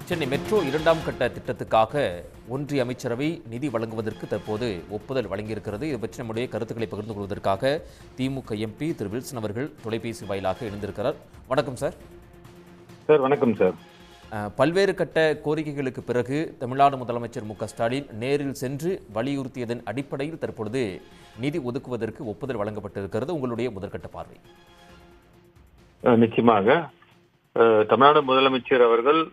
Chennai metro இரண்டாம் கட்ட திட்டத்துக்காக ஒன்றிய அமைச்சரவை நிதி வழங்குவதற்கு தற்போது ஒப்புதல் வழங்கியிருக்கிறது. இது பற்றி நம்முடைய கருத்துக்களை பகிர்ந்து கொள்வதற்காக திமுக எம்பி திரு வில்சன் அவர்கள் தொலைபேசி வாயிலாக இணைந்திருக்கிறார். வணக்கம் சார். சார் வணக்கம் சார். பல்வேறு கட்ட கோரிக்கைகளுக்கு பிறகு தமிழ்நாடு முதலமைச்சர் மு.க.ஸ்டாலின் நேரில் சென்று வலியுறுத்தியதன் அடிப்படையில் தற்பொழுது நிதி ஒதுக்குவதற்கு ஒப்புதல் வழங்கப்பட்டிருக்கிறது. உங்களுடைய முதற்கட்ட பார்வை? நிச்சயமாக தமிழ்நாடு முதலமைச்சர் அவர்கள்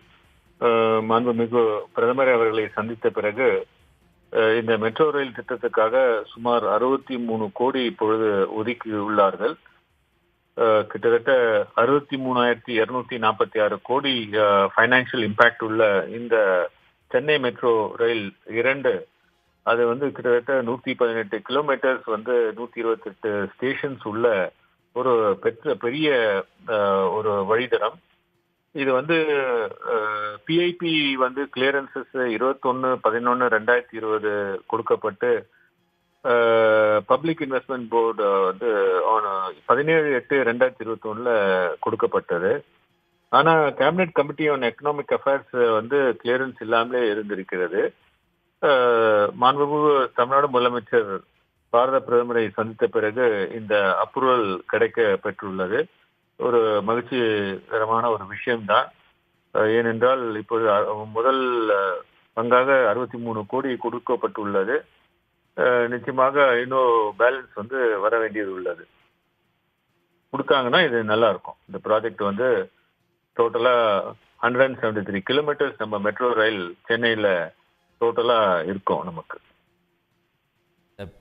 மாண்புமிகு பிரதமர் அவர்களை சந்தித்த பிறகு இந்த மெட்ரோ ரயில் திட்டத்துக்காக சுமார் 63 கோடி இப்பொழுது ஒதுக்கி உள்ளார்கள். கிட்டத்தட்ட 63,246 கோடி ஃபைனான்சியல் இம்பாக்ட் உள்ள இந்த சென்னை மெட்ரோ ரயில் 2 அது கிட்டத்தட்ட 118 கிலோமீட்டர்ஸ் 128 ஸ்டேஷன்ஸ் உள்ள ஒரு பெரிய ஒரு வழித்தடம். இது பிஐபி கிளியரன்சஸ் 21/11/2020 கொடுக்கப்பட்டு பப்ளிக் இன்வெஸ்ட்மெண்ட் போர்டு 17/8/2021 கொடுக்கப்பட்டது. ஆனா cabinet committee on economic affairs clearance இல்லாமலே இருந்திருக்கிறது. மாண்புமிகு தமிழ்நாடு முதலமைச்சர் பாரத பிரதமரை சந்தித்த பிறகு இந்த அப்ரூவல் கிடைக்க பெற்றுள்ளது. ஒரு மகிழ்ச்சிகரமான ஒரு விஷயம்தான். ஏனென்றால் இப்போது முதல் பங்காக 63 கோடி கொடுக்கப்பட்டுள்ளது. நிச்சயமாக இன்னும் பேலன்ஸ் வர வேண்டியது உள்ளது. கொடுத்தாங்கன்னா இது நல்லா இருக்கும். இந்த ப்ராஜெக்ட் டோட்டலா 173 கிலோமீட்டர்ஸ் நம்ம மெட்ரோ ரயில் சென்னையில டோட்டலா இருக்கும். நமக்கு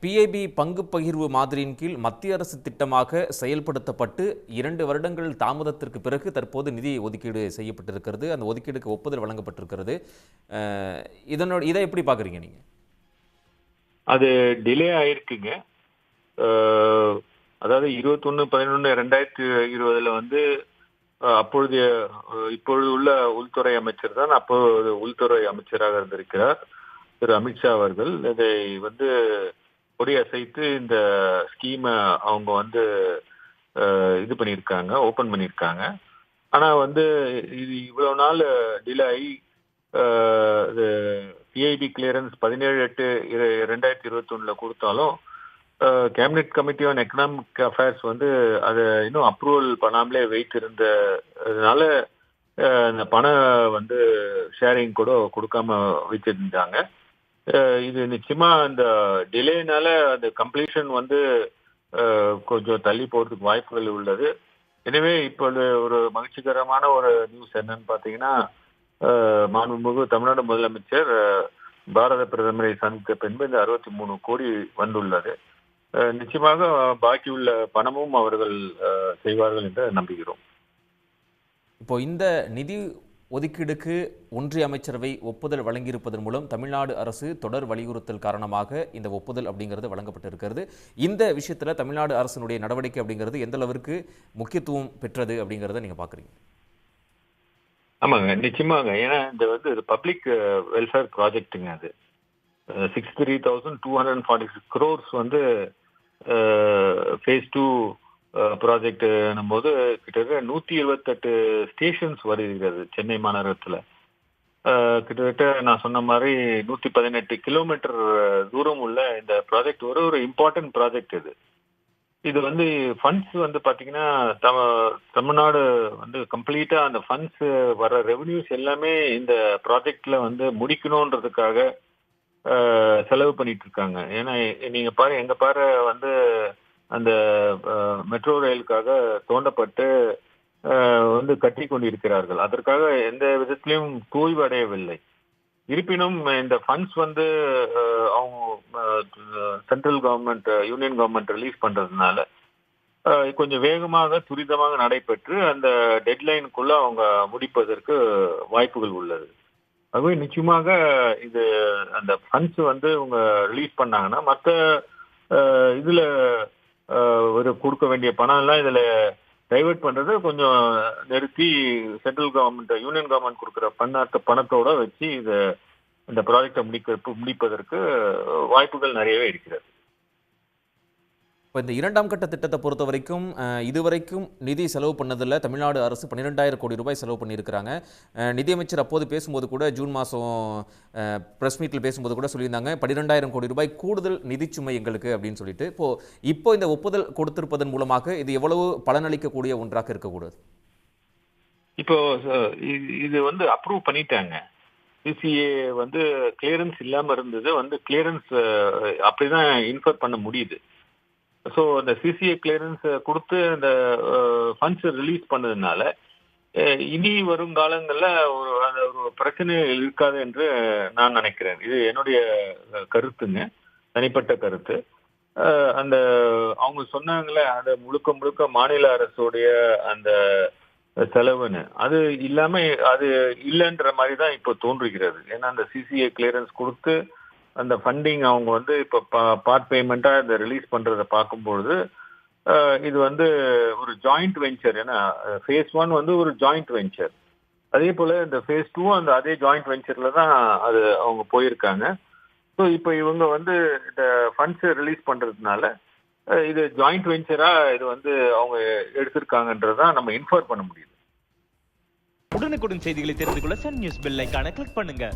பிஐபி பங்கு பகிர்வு மாதிரியின் கீழ் மத்திய அரசு திட்டமாக செயல்படுத்தப்பட்டு 2 வருடங்கள் தாமதத்திற்கு பிறகு தற்போது நிதி ஒதுக்கீடு செய்யப்பட்டிருக்கிறது. அந்த ஒதுக்கீடுக்கு ஒப்புதல் வழங்கப்பட்டிருக்கிறது. இதை எப்படி பார்க்குறீங்க நீங்க? அது டிலே ஆயிருக்குங்க. அதாவது 21/11/2020 அப்பொழுது உள்ள உள்துறை அமைச்சர் தான் அப்போது உள்துறை அமைச்சராக இருந்திருக்கிறார் திரு அமித்ஷா அவர்கள். இதை கொடி அசைத்து இந்த ஸ்கீமை அவங்க இது பண்ணியிருக்காங்க, ஓபன் பண்ணியிருக்காங்க. ஆனா இது இவ்வளவு நாள் டிலே ஆகி பிஐடி கிளியரன்ஸ் 17/8/2021 கொடுத்தாலும் cabinet committee on economic affairs அதை இன்னும் அப்ரூவல் பண்ணாமலே வைத்திருந்ததுனால இந்த பண ஷேரிங் கூட கொடுக்காம வச்சிருந்தாங்க. இது நிச்சயமா இந்த டிலேனால அந்த கம்ப்ளீஷன் கொஞ்சம் தள்ளி போறதுக்கு வாய்ப்புகள் உள்ளது. எனவே இப்போது ஒரு மகிழ்ச்சிகரமான ஒரு நியூஸ் என்னன்னு பாத்தீங்கன்னா, மாண்புமிகு தமிழ்நாடு முதலமைச்சர் பாரத பிரதமரை சந்தித்த பின்பு இந்த 63 கோடி வந்துள்ளது. நிச்சயமாக பாக்கியுள்ள பணமும் அவர்கள் செய்வார்கள் என்று நம்புகிறோம். இப்போ இந்த நிதி ஒதுக்கீடுக்கு ஒன்றிய அமைச்சரவை ஒப்புதல் வழங்கியிருப்பதன் மூலம் தமிழ்நாடு அரசு தொடர் வலியுறுத்தல் காரணமாக இந்த ஒப்புதல் அப்படிங்கிறது வழங்கப்பட்டிருக்கிறது. இந்த விஷயத்தில் தமிழ்நாடு அரசினுடைய நடவடிக்கை அப்படிங்கிறது எந்த அளவிற்கு முக்கியத்துவம் பெற்றது அப்படிங்கிறத நீங்க பாக்குறீங்க? ஆமாங்க, நிச்சயமாங்க. ஏன்னா இந்த பப்ளிக் வெல்ஃபேர் ப்ராஜெக்டுங்க. அது 63,246 crores phase 2 ப்ராஜெக்ட் போது கிட்டத்தட்ட 128 ஸ்டேஷன்ஸ் வருகிறது சென்னை மாநகரத்துல. கிட்டத்தட்ட நான் சொன்ன மாதிரி 118 கிலோமீட்டர் தூரம் உள்ள இந்த ப்ராஜெக்ட் ஒரு இம்பார்ட்டன்ட் ப்ராஜெக்ட். இது ஃபண்ட்ஸ் பாத்தீங்கன்னா தமிழ்நாடு கம்ப்ளீட்டா அந்த ஃபண்ட்ஸ் வர ரெவன்யூஸ் எல்லாமே இந்த ப்ராஜெக்ட்ல முடிக்கணும்ன்றதுக்காக செலவு பண்ணிட்டு இருக்காங்க. ஏன்னா நீங்க பாரு, எங்க பாரு அந்த மெட்ரோ ரயிலுக்காக தோண்டப்பட்டு கட்டி கொண்டிருக்கிறார்கள். அதற்காக எந்த விதத்திலையும் தோய்வு அடையவில்லை. இருப்பினும் இந்த ஃபண்ட்ஸ் அவங்க central government, union government release பண்றதுனால கொஞ்சம் வேகமாக துரிதமாக நடைபெற்று அந்த டெட்லைனுக்குள்ள அவங்க முடிப்பதற்கு வாய்ப்புகள் உள்ளது. ஆகவே நிச்சயமாக இது அந்த ஃபண்ட்ஸ் அவங்க ரிலீஸ் பண்ணாங்கன்னா மற்ற இதுல கொடுக்க வேண்டிய பணம் எல்லாம் இதுல டைவர்ட் பண்றது கொஞ்சம் நிறுத்தி சென்ட்ரல் கவர்மெண்ட், யூனியன் கவர்மெண்ட் கொடுக்குற பணத்தோட வச்சு இந்த ப்ராஜெக்டை முடிப்பதற்கு வாய்ப்புகள் நிறையவே இருக்கிறது. இப்போ இந்த இரண்டாம் கட்ட திட்டத்தை பொறுத்த வரைக்கும் இதுவரைக்கும் நிதி செலவு பண்ணதில் தமிழ்நாடு அரசு 12,000 கோடி ரூபாய் செலவு பண்ணியிருக்கிறாங்க. நிதியமைச்சர் அப்போது பேசும்போது கூட ஜூன் மாதம் ப்ரெஸ் மீட்டில் பேசும்போது கூட சொல்லியிருந்தாங்க 12,000 கோடி ரூபாய் கூடுதல் நிதிச்சுமை எங்களுக்கு அப்படின்னு சொல்லிட்டு. இப்போ இந்த ஒப்புதல் கொடுத்திருப்பதன் மூலமாக இது எவ்வளவு பலனளிக்கக்கூடிய ஒன்றாக இருக்கக்கூடாது? இப்போ இது வந்து அப்ரூவ் பண்ணிட்டாங்க. சிசிஏ வந்து கிளியரன்ஸ் இல்லாம இருந்தது, வந்து கிளியரன்ஸ் அப்படிதான் இன்ஃபர் பண்ண முடியுது. ஸோ அந்த சிசிஏ கிளியரன்ஸ் கொடுத்து அந்த ஃபண்ட்ஸ் ரிலீஸ் பண்ணதுனால இனி வருங்காலங்களில் ஒரு பிரச்சனை இருக்காது என்று நான் நினைக்கிறேன். இது என்னுடைய கருத்துங்க, தனிப்பட்ட கருத்து. அந்த அவங்க சொன்னாங்களே அந்த முழுக்க முழுக்க மாநில அரசுடைய அந்த செலவுன்னு, அது இல்லாம அது இல்லைன்ற மாதிரி தான் இப்போ தோன்றுகிறது. ஏன்னா அந்த சிசிஏ கிளியரன்ஸ் கொடுத்து அந்த ஃபண்டிங் அவங்க வந்து இப்போ பார்ட் பேமெண்ட்டாக இதை ரிலீஸ் பண்ணுறதை பார்க்கும்பொழுது இது வந்து ஒரு ஜாயிண்ட் வெஞ்சர். ஏன்னா ஃபேஸ் 1 வந்து ஒரு ஜாயிண்ட் வெஞ்சர், அதே போல் இந்த ஃபேஸ் 2 அந்த அதே ஜாயிண்ட் வெஞ்சரில் தான் அது அவங்க போயிருக்காங்க. ஸோ இப்போ இவங்க வந்து இந்த ஃபண்ட்ஸை ரிலீஸ் பண்ணுறதுனால இது ஜாயிண்ட் வெஞ்சராக இது வந்து அவங்க எடுத்திருக்காங்கன்றதான் நம்ம இன்ஃபர் பண்ண முடியுது. உடனுக்குடன் செய்திகளை தெரிந்து கொள்ள சன் நியூஸ் பெல் ஐகானை கிளிக் பண்ணுங்க.